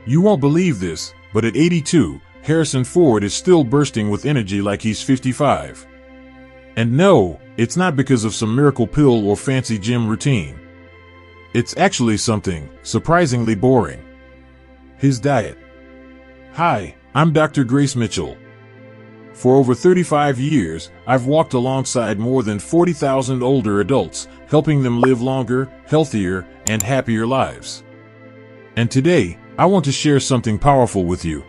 You won't believe this, but at 82, Harrison Ford is still bursting with energy like he's 55. And no, it's not because of some miracle pill or fancy gym routine. It's actually something surprisingly boring. His diet. Hi, I'm Dr. Grace Mitchell. For over 35 years, I've walked alongside more than 40,000 older adults, helping them live longer, healthier, and happier lives. And today, I want to share something powerful with you.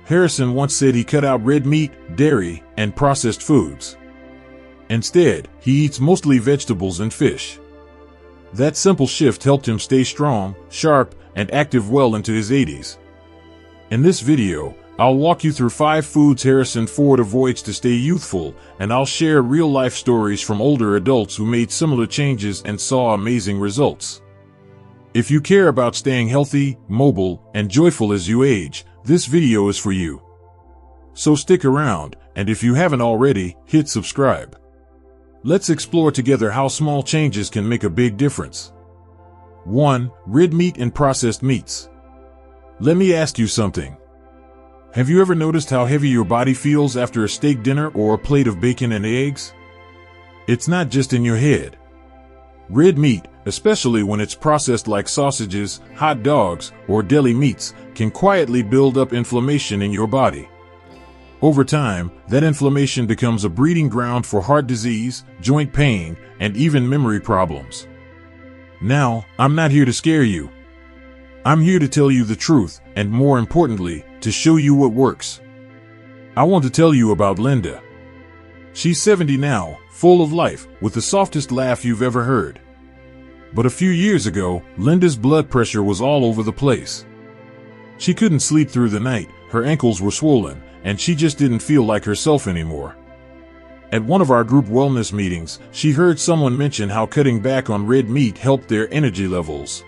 Harrison once said he cut out red meat, dairy, and processed foods. Instead, he eats mostly vegetables and fish. That simple shift helped him stay strong, sharp, and active well into his 80s. In this video, I'll walk you through 5 foods Harrison Ford avoids to stay youthful, and I'll share real-life stories from older adults who made similar changes and saw amazing results. If you care about staying healthy, mobile, and joyful as you age, this video is for you. So stick around, and if you haven't already, hit subscribe. Let's explore together how small changes can make a big difference. 1. Red meat and processed meats. Let me ask you something. Have you ever noticed how heavy your body feels after a steak dinner or a plate of bacon and eggs? It's not just in your head. Red meat, especially when it's processed like sausages, hot dogs, or deli meats, can quietly build up inflammation in your body. Over time, that inflammation becomes a breeding ground for heart disease, joint pain, and even memory problems. Now, I'm not here to scare you. I'm here to tell you the truth, and more importantly, to show you what works. I want to tell you about Linda. She's 70 now, full of life, with the softest laugh you've ever heard. But a few years ago, Linda's blood pressure was all over the place. She couldn't sleep through the night, her ankles were swollen, and she just didn't feel like herself anymore. At one of our group wellness meetings, she heard someone mention how cutting back on red meat helped their energy levels.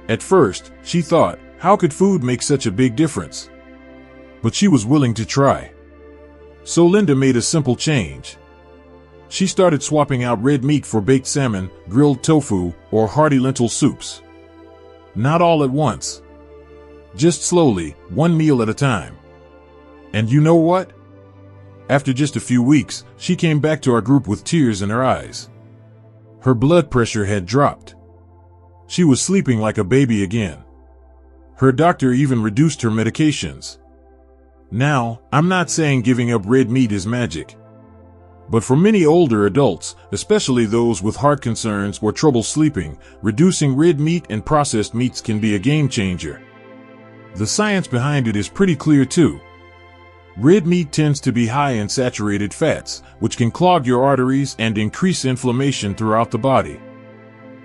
At first, she thought, how could food make such a big difference? But she was willing to try. So Linda made a simple change. She started swapping out red meat for baked salmon, grilled tofu, or hearty lentil soups. Not all at once. Just slowly, one meal at a time. And you know what? After just a few weeks, she came back to our group with tears in her eyes. Her blood pressure had dropped. She was sleeping like a baby again. Her doctor even reduced her medications. Now, I'm not saying giving up red meat is magic. But for many older adults, especially those with heart concerns or trouble sleeping, reducing red meat and processed meats can be a game changer. The science behind it is pretty clear too. Red meat tends to be high in saturated fats, which can clog your arteries and increase inflammation throughout the body.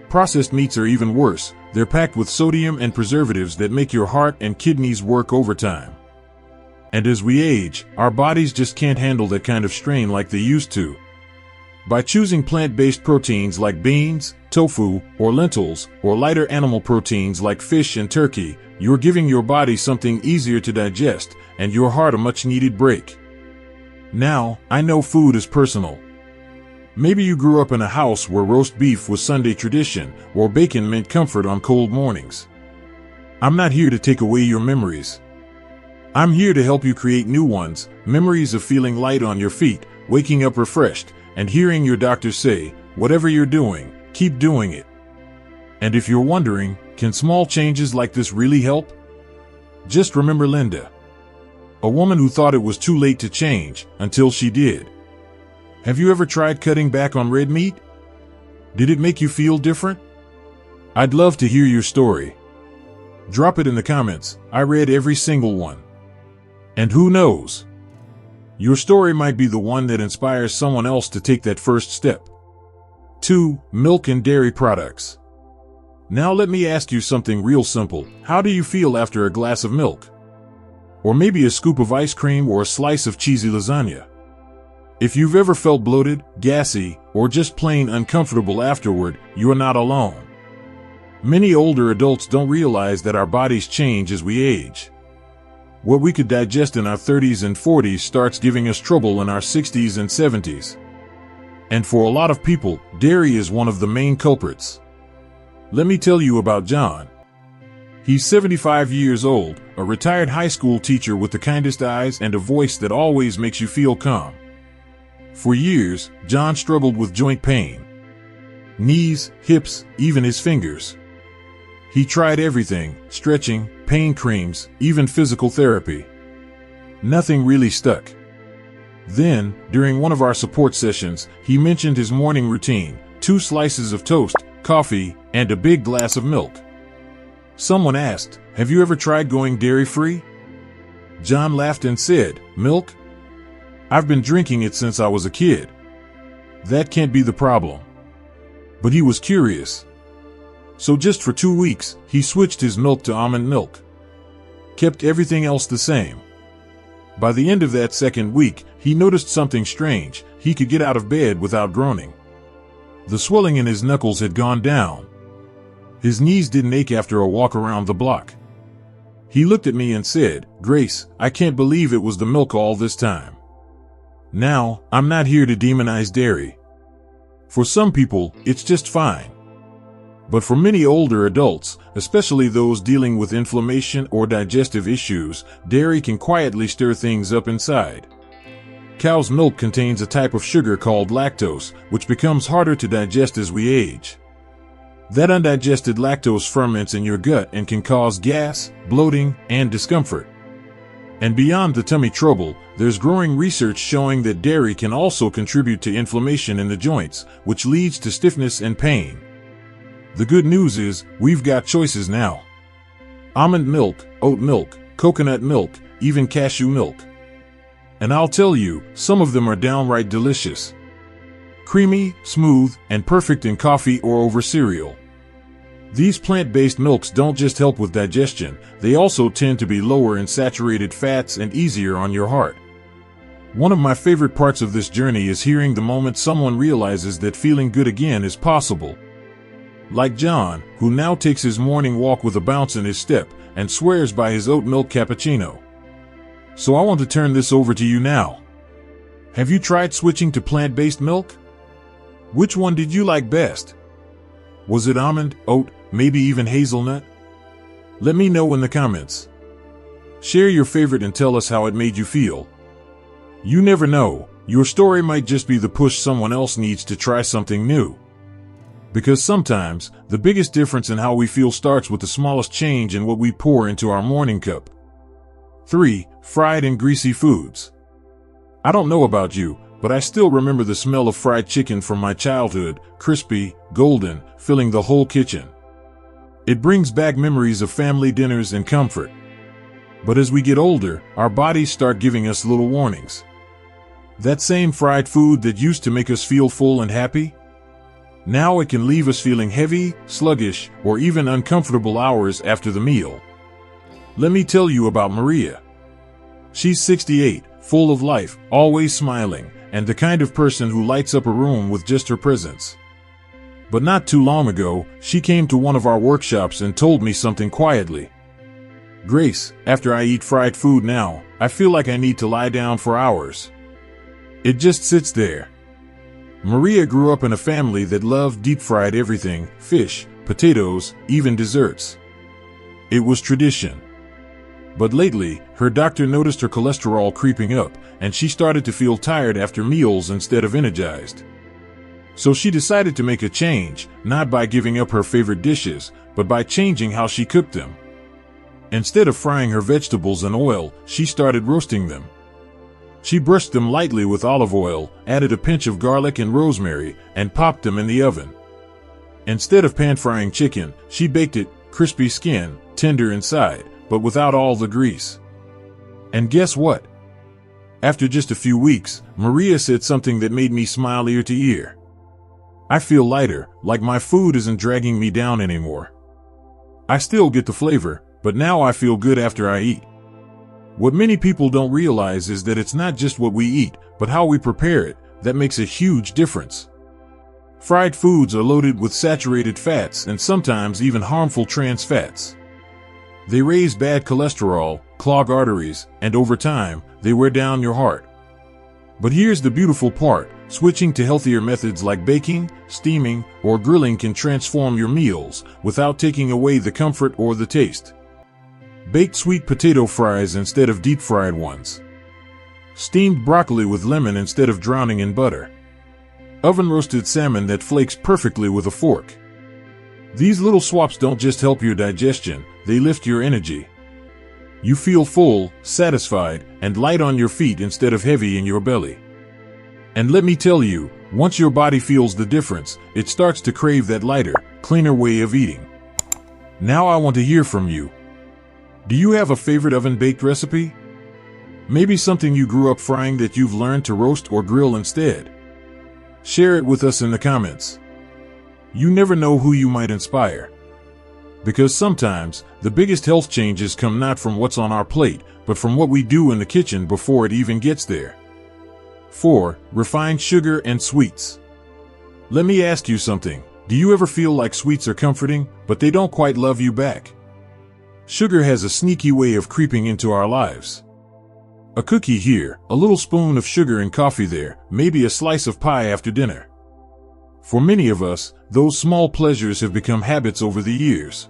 Processed meats are even worse. They're packed with sodium and preservatives that make your heart and kidneys work overtime. And as we age, our bodies just can't handle that kind of strain like they used to. By choosing plant-based proteins like beans, tofu, or lentils, or lighter animal proteins like fish and turkey, you're giving your body something easier to digest, and your heart a much-needed break. Now, I know food is personal. Maybe you grew up in a house where roast beef was Sunday tradition, or bacon meant comfort on cold mornings. I'm not here to take away your memories. I'm here to help you create new ones, memories of feeling light on your feet, waking up refreshed, and hearing your doctor say, whatever you're doing, keep doing it. And if you're wondering, can small changes like this really help? Just remember Linda. A woman who thought it was too late to change, until she did. Have you ever tried cutting back on red meat? Did it make you feel different? I'd love to hear your story. Drop it in the comments. I read every single one. And who knows? Your story might be the one that inspires someone else to take that first step. 2. Milk and dairy products. Now let me ask you something real simple. How do you feel after a glass of milk? Or maybe a scoop of ice cream or a slice of cheesy lasagna? If you've ever felt bloated, gassy, or just plain uncomfortable afterward, you're not alone. Many older adults don't realize that our bodies change as we age. What we could digest in our 30s and 40s starts giving us trouble in our 60s and 70s. And for a lot of people, dairy is one of the main culprits. Let me tell you about John. He's 75 years old, a retired high school teacher with the kindest eyes and a voice that always makes you feel calm. For years, John struggled with joint pain. Knees, hips, even his fingers. He tried everything: stretching, pain creams, even physical therapy. Nothing really stuck. Then, during one of our support sessions, he mentioned his morning routine: 2 slices of toast, coffee, and a big glass of milk. Someone asked, "Have you ever tried going dairy-free?" John laughed and said, "Milk? I've been drinking it since I was a kid. That can't be the problem." But he was curious. So just for 2 weeks, he switched his milk to almond milk. Kept everything else the same. By the end of that second week, he noticed something strange: he could get out of bed without groaning. The swelling in his knuckles had gone down. His knees didn't ache after a walk around the block. He looked at me and said, "Grace, I can't believe it was the milk all this time." Now, I'm not here to demonize dairy. For some people, it's just fine. But for many older adults, especially those dealing with inflammation or digestive issues, dairy can quietly stir things up inside. Cow's milk contains a type of sugar called lactose, which becomes harder to digest as we age. That undigested lactose ferments in your gut and can cause gas, bloating, and discomfort. And beyond the tummy trouble, there's growing research showing that dairy can also contribute to inflammation in the joints, which leads to stiffness and pain. The good news is, we've got choices now. Almond milk, oat milk, coconut milk, even cashew milk. And I'll tell you, some of them are downright delicious. Creamy, smooth, and perfect in coffee or over cereal. These plant-based milks don't just help with digestion, they also tend to be lower in saturated fats and easier on your heart. One of my favorite parts of this journey is hearing the moment someone realizes that feeling good again is possible. Like John, who now takes his morning walk with a bounce in his step and swears by his oat milk cappuccino. So I want to turn this over to you now. Have you tried switching to plant-based milk? Which one did you like best? Was it almond, oat, maybe even hazelnut? Let me know in the comments. Share your favorite and tell us how it made you feel. You never know, your story might just be the push someone else needs to try something new. Because sometimes, the biggest difference in how we feel starts with the smallest change in what we pour into our morning cup. 3. Fried and greasy foods. I don't know about you, but I still remember the smell of fried chicken from my childhood, crispy, golden, filling the whole kitchen. It brings back memories of family dinners and comfort. But as we get older, our bodies start giving us little warnings. That same fried food that used to make us feel full and happy? Now it can leave us feeling heavy, sluggish, or even uncomfortable hours after the meal. Let me tell you about Maria. She's 68, full of life, always smiling, and the kind of person who lights up a room with just her presence. But not too long ago, she came to one of our workshops and told me something quietly. "Grace, after I eat fried food now, I feel like I need to lie down for hours. It just sits there." Maria grew up in a family that loved deep-fried everything: fish, potatoes, even desserts. It was tradition. But lately, her doctor noticed her cholesterol creeping up, and she started to feel tired after meals instead of energized. So she decided to make a change, not by giving up her favorite dishes, but by changing how she cooked them. Instead of frying her vegetables in oil, she started roasting them. She brushed them lightly with olive oil, added a pinch of garlic and rosemary, and popped them in the oven. Instead of pan-frying chicken, she baked it, crispy skin, tender inside, but without all the grease. And guess what? After just a few weeks, Maria said something that made me smile ear to ear. "I feel lighter, like my food isn't dragging me down anymore. I still get the flavor, but now I feel good after I eat." What many people don't realize is that it's not just what we eat, but how we prepare it, that makes a huge difference. Fried foods are loaded with saturated fats and sometimes even harmful trans fats. They raise bad cholesterol, clog arteries, and over time, they wear down your heart. But here's the beautiful part: Switching to healthier methods like baking, steaming, or grilling can transform your meals without taking away the comfort or the taste. Baked sweet potato fries instead of deep-fried ones. Steamed broccoli with lemon instead of drowning in butter. Oven-roasted salmon that flakes perfectly with a fork. These little swaps don't just help your digestion, they lift your energy. You feel full, satisfied, and light on your feet instead of heavy in your belly. And let me tell you, once your body feels the difference, it starts to crave that lighter, cleaner way of eating. Now I want to hear from you. Do you have a favorite oven-baked recipe? Maybe something you grew up frying that you've learned to roast or grill instead. Share it with us in the comments. You never know who you might inspire. Because sometimes, the biggest health changes come not from what's on our plate, but from what we do in the kitchen before it even gets there. 4. Refined sugar and sweets. Let me ask you something. Do you ever feel like sweets are comforting, but they don't quite love you back? Sugar has a sneaky way of creeping into our lives. A cookie here, a little spoon of sugar in coffee there, maybe a slice of pie after dinner. For many of us, those small pleasures have become habits over the years.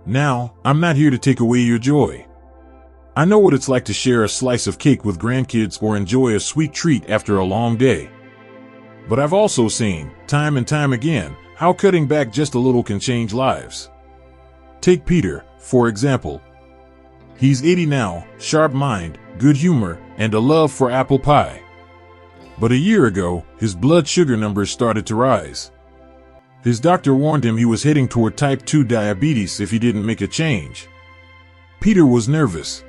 Now, I'm not here to take away your joy. I know what it's like to share a slice of cake with grandkids or enjoy a sweet treat after a long day. But I've also seen, time and time again, how cutting back just a little can change lives. Take Peter, for example. He's 80 now, sharp mind, good humor, and a love for apple pie. But a year ago, his blood sugar numbers started to rise. His doctor warned him he was heading toward type 2 diabetes if he didn't make a change. Peter was nervous.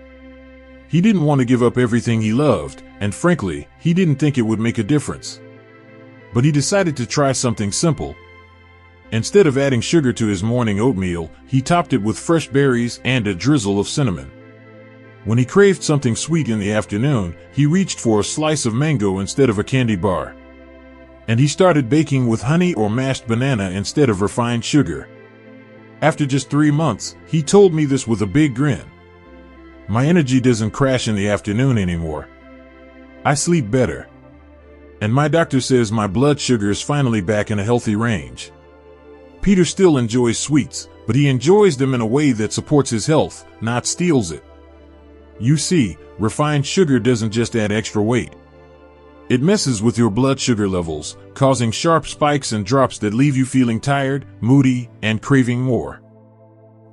He didn't want to give up everything he loved, and frankly, he didn't think it would make a difference. But he decided to try something simple. Instead of adding sugar to his morning oatmeal, he topped it with fresh berries and a drizzle of cinnamon. When he craved something sweet in the afternoon, he reached for a slice of mango instead of a candy bar. And he started baking with honey or mashed banana instead of refined sugar. After just 3 months, he told me this with a big grin. My energy doesn't crash in the afternoon anymore. I sleep better. And my doctor says my blood sugar is finally back in a healthy range. Peter still enjoys sweets, but he enjoys them in a way that supports his health, not steals it. You see, refined sugar doesn't just add extra weight. It messes with your blood sugar levels, causing sharp spikes and drops that leave you feeling tired, moody, and craving more.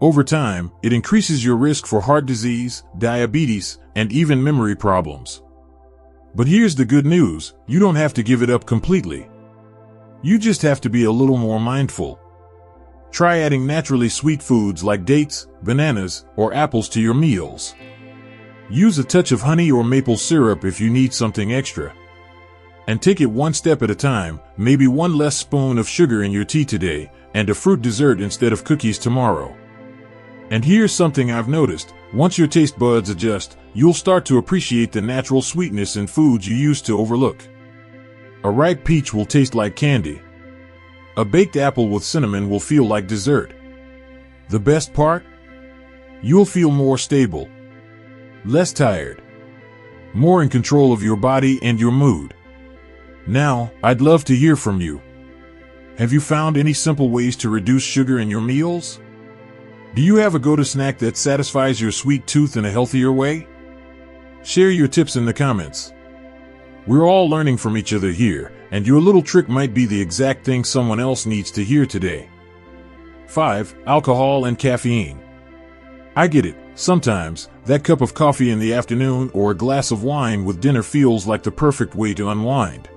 Over time, it increases your risk for heart disease, diabetes, and even memory problems. But here's the good news, you don't have to give it up completely. You just have to be a little more mindful. Try adding naturally sweet foods like dates, bananas, or apples to your meals. Use a touch of honey or maple syrup if you need something extra. And take it one step at a time, maybe one less spoon of sugar in your tea today, and a fruit dessert instead of cookies tomorrow. And here's something I've noticed, once your taste buds adjust, you'll start to appreciate the natural sweetness in foods you used to overlook. A ripe peach will taste like candy. A baked apple with cinnamon will feel like dessert. The best part? You'll feel more stable, less tired, more in control of your body and your mood. Now, I'd love to hear from you. Have you found any simple ways to reduce sugar in your meals? Do you have a go-to snack that satisfies your sweet tooth in a healthier way? Share your tips in the comments. We're all learning from each other here, and your little trick might be the exact thing someone else needs to hear today. 5. Alcohol and caffeine. I get it. Sometimes, that cup of coffee in the afternoon or a glass of wine with dinner feels like the perfect way to unwind.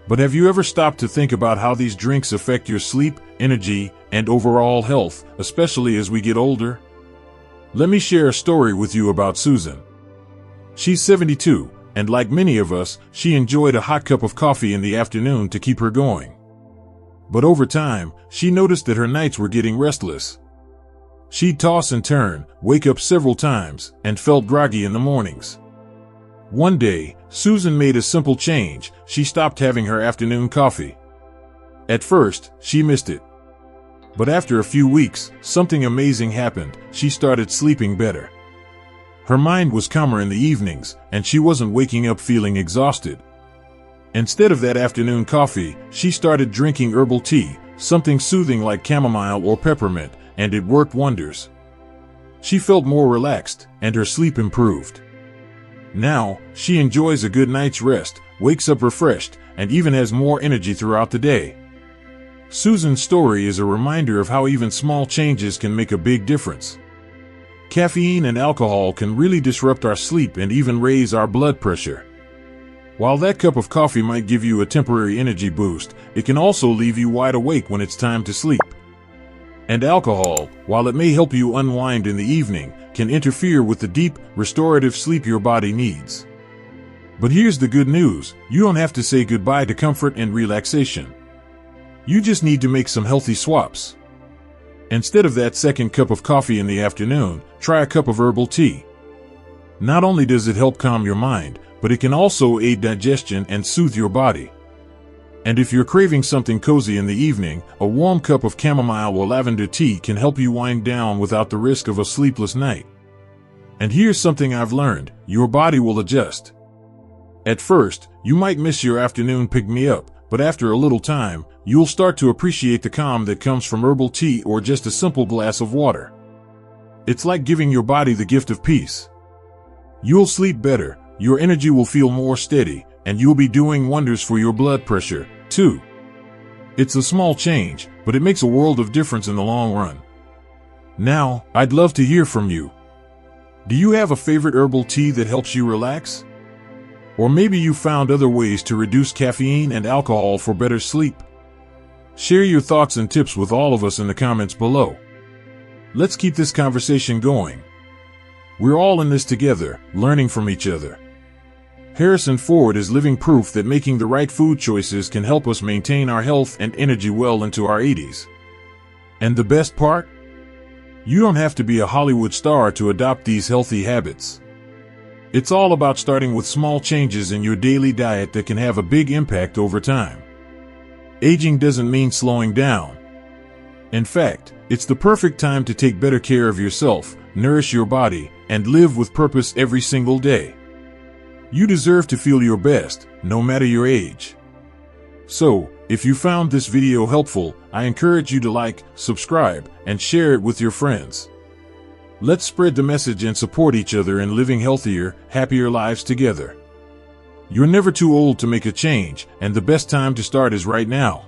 But have you ever stopped to think about how these drinks affect your sleep, energy, and overall health, especially as we get older? Let me share a story with you about Susan. She's 72, and like many of us, she enjoyed a hot cup of coffee in the afternoon to keep her going. But over time, she noticed that her nights were getting restless. She'd toss and turn, wake up several times, and felt groggy in the mornings. One day, Susan made a simple change. She stopped having her afternoon coffee. At first, she missed it. But after a few weeks, something amazing happened. She started sleeping better. Her mind was calmer in the evenings, and she wasn't waking up feeling exhausted. Instead of that afternoon coffee, she started drinking herbal tea, something soothing like chamomile or peppermint, and it worked wonders. She felt more relaxed, and her sleep improved. Now, she enjoys a good night's rest, wakes up refreshed, and even has more energy throughout the day. Susan's story is a reminder of how even small changes can make a big difference. Caffeine and alcohol can really disrupt our sleep and even raise our blood pressure. While that cup of coffee might give you a temporary energy boost, it can also leave you wide awake when it's time to sleep. And alcohol, while it may help you unwind in the evening, can interfere with the deep, restorative sleep your body needs. But here's the good news: you don't have to say goodbye to comfort and relaxation. You just need to make some healthy swaps. Instead of that second cup of coffee in the afternoon, try a cup of herbal tea. Not only does it help calm your mind, but it can also aid digestion and soothe your body. And if you're craving something cozy in the evening, a warm cup of chamomile or lavender tea can help you wind down without the risk of a sleepless night. And here's something I've learned: your body will adjust. At first, you might miss your afternoon pick-me-up, but after a little time, you'll start to appreciate the calm that comes from herbal tea or just a simple glass of water. It's like giving your body the gift of peace. You'll sleep better, your energy will feel more steady, and you'll be doing wonders for your blood pressure, too. It's a small change, but it makes a world of difference in the long run. Now, I'd love to hear from you. Do you have a favorite herbal tea that helps you relax? Or maybe you found other ways to reduce caffeine and alcohol for better sleep? Share your thoughts and tips with all of us in the comments below. Let's keep this conversation going. We're all in this together, learning from each other. Harrison Ford is living proof that making the right food choices can help us maintain our health and energy well into our 80s. And the best part? You don't have to be a Hollywood star to adopt these healthy habits. It's all about starting with small changes in your daily diet that can have a big impact over time. Aging doesn't mean slowing down. In fact, it's the perfect time to take better care of yourself, nourish your body, and live with purpose every single day. You deserve to feel your best, no matter your age. So, if you found this video helpful, I encourage you to like, subscribe, and share it with your friends. Let's spread the message and support each other in living healthier, happier lives together. You're never too old to make a change, and the best time to start is right now.